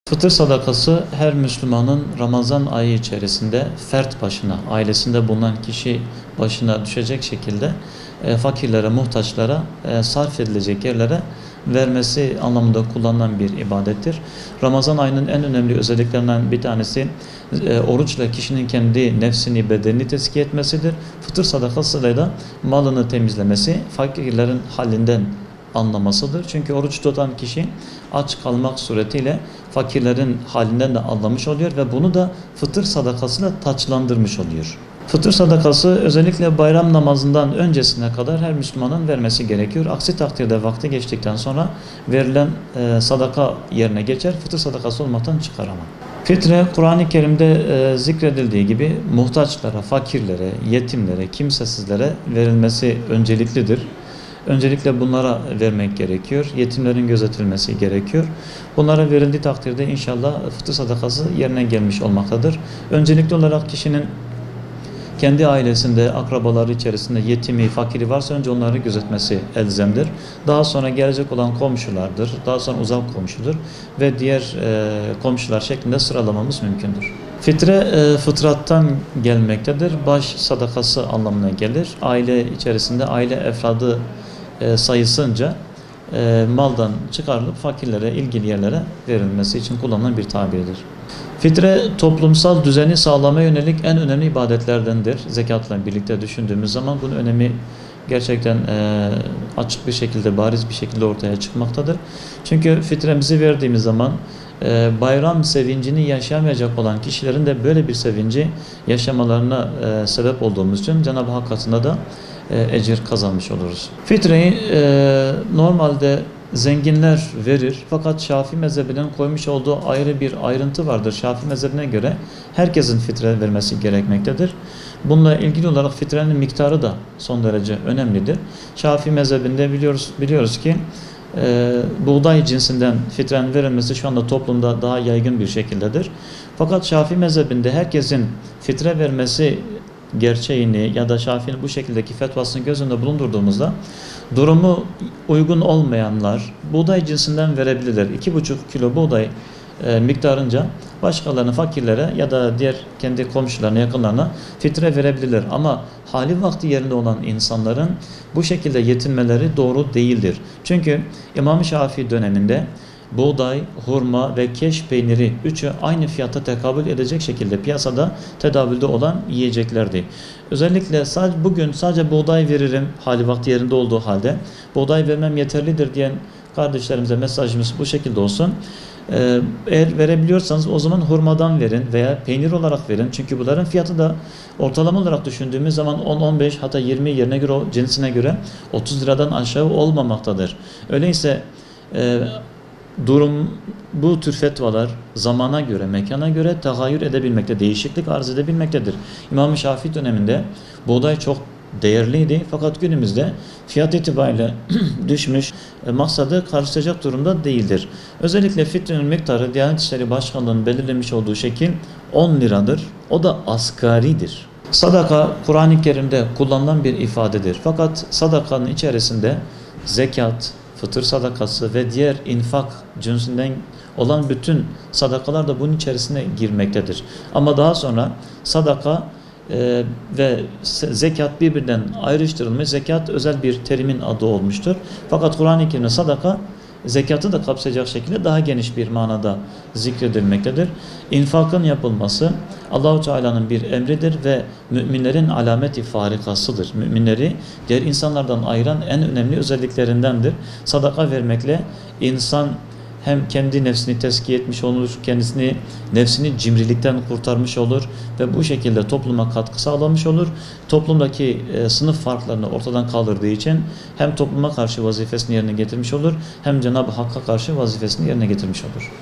Fıtır sadakası her Müslümanın Ramazan ayı içerisinde fert başına, ailesinde bulunan kişi başına düşecek şekilde fakirlere, muhtaçlara, sarf edilecek yerlere vermesi anlamında kullanılan bir ibadettir. Ramazan ayının en önemli özelliklerinden bir tanesi oruçla kişinin kendi nefsini, bedenini tezkiye etmesidir. Fıtır sadakasıyla da malını temizlemesi, fakirlerin halinden anlamasıdır. Çünkü oruç tutan kişi aç kalmak suretiyle fakirlerin halinden de anlamış oluyor ve bunu da fıtır sadakasıyla taçlandırmış oluyor. Fıtır sadakası özellikle bayram namazından öncesine kadar her Müslümanın vermesi gerekiyor. Aksi takdirde vakti geçtikten sonra verilen sadaka yerine geçer, fıtır sadakası olmaktan çıkar ama. Fitre, Kur'an-ı Kerim'de zikredildiği gibi muhtaçlara, fakirlere, yetimlere, kimsesizlere verilmesi önceliklidir. Öncelikle bunlara vermek gerekiyor. Yetimlerin gözetilmesi gerekiyor. Bunlara verildiği takdirde inşallah fıtır sadakası yerine gelmiş olmaktadır. Öncelikli olarak kişinin kendi ailesinde, akrabaları içerisinde yetimi, fakiri varsa önce onları gözetmesi elzemdir. Daha sonra gelecek olan komşulardır, daha sonra uzak komşudur ve diğer komşular şeklinde sıralamamız mümkündür. Fitre fıtrattan gelmektedir. Baş sadakası anlamına gelir. Aile içerisinde aile efradı sayısınca maldan çıkarılıp fakirlere, ilgili yerlere verilmesi için kullanılan bir tabirdir. Fitre toplumsal düzeni sağlamaya yönelik en önemli ibadetlerdendir. Zekatla birlikte düşündüğümüz zaman bunun önemi gerçekten açık bir şekilde, bariz bir şekilde ortaya çıkmaktadır. Çünkü fitremizi verdiğimiz zaman bayram sevincini yaşayamayacak olan kişilerin de böyle bir sevinci yaşamalarına sebep olduğumuz için Cenab-ı Hak katında da ecir kazanmış oluruz. Fitreyi normalde zenginler verir fakat Şafii mezhebinin koymuş olduğu ayrı bir ayrıntı vardır. Şafii mezhebine göre herkesin fitre vermesi gerekmektedir. Bununla ilgili olarak fitrenin miktarı da son derece önemlidir. Şafii mezhebinde biliyoruz ki buğday cinsinden fitrenin verilmesi şu anda toplumda daha yaygın bir şekildedir. Fakat Şafii mezhebinde herkesin fitre vermesi gerçeğini ya da Şafii'nin bu şekildeki fetvasını göz önünde bulundurduğumuzda durumu uygun olmayanlar buğday cinsinden verebilirler. 2,5 kilo buğday miktarınca başkalarına, fakirlere ya da diğer kendi komşularına, yakınlarına fitre verebilirler. Ama hali vakti yerinde olan insanların bu şekilde yetinmeleri doğru değildir. Çünkü İmam-ı Şafii döneminde buğday, hurma ve keş peyniri üçü aynı fiyata tekabül edecek şekilde piyasada tedavülde olan yiyeceklerdi. Özellikle bugün sadece buğday veririm hali vakti yerinde olduğu halde buğday vermem yeterlidir diyen kardeşlerimize mesajımız bu şekilde olsun. Eğer verebiliyorsanız o zaman hurmadan verin veya peynir olarak verin. Çünkü bunların fiyatı da ortalama olarak düşündüğümüz zaman 10-15 hatta 20 yerine göre, cinsine göre 30 liradan aşağı olmamaktadır. Öyleyse durum bu tür fetvalar zamana göre, mekana göre tagayyür edebilmekte, değişiklik arz edebilmektedir. İmam-ı Şafii döneminde buğday çok değerliydi fakat günümüzde fiyat itibariyle düşmüş, maksadı karşılayacak durumda değildir. Özellikle fitrenin miktarı Diyanet İşleri Başkanlığı'nın belirlemiş olduğu şekil 10 liradır. O da asgaridir. Sadaka Kur'an-ı Kerim'de kullanılan bir ifadedir. Fakat sadakanın içerisinde zekat, fıtır sadakası ve diğer infak cinsinden olan bütün sadakalar da bunun içerisine girmektedir. Ama daha sonra sadaka ve zekat birbirinden ayrıştırılmış. Zekat özel bir terimin adı olmuştur. Fakat Kur'an-ı Kerim'de sadaka zekatı da kapsayacak şekilde daha geniş bir manada zikredilmektedir. İnfakın yapılması Allahu Teala'nın bir emridir ve müminlerin alameti farikasıdır. Müminleri diğer insanlardan ayıran en önemli özelliklerindendir. Sadaka vermekle insan hem kendi nefsini tezkiye etmiş olur, nefsini cimrilikten kurtarmış olur ve bu şekilde topluma katkı sağlamış olur. Toplumdaki sınıf farklarını ortadan kaldırdığı için hem topluma karşı vazifesini yerine getirmiş olur hem Cenab-ı Hakk'a karşı vazifesini yerine getirmiş olur.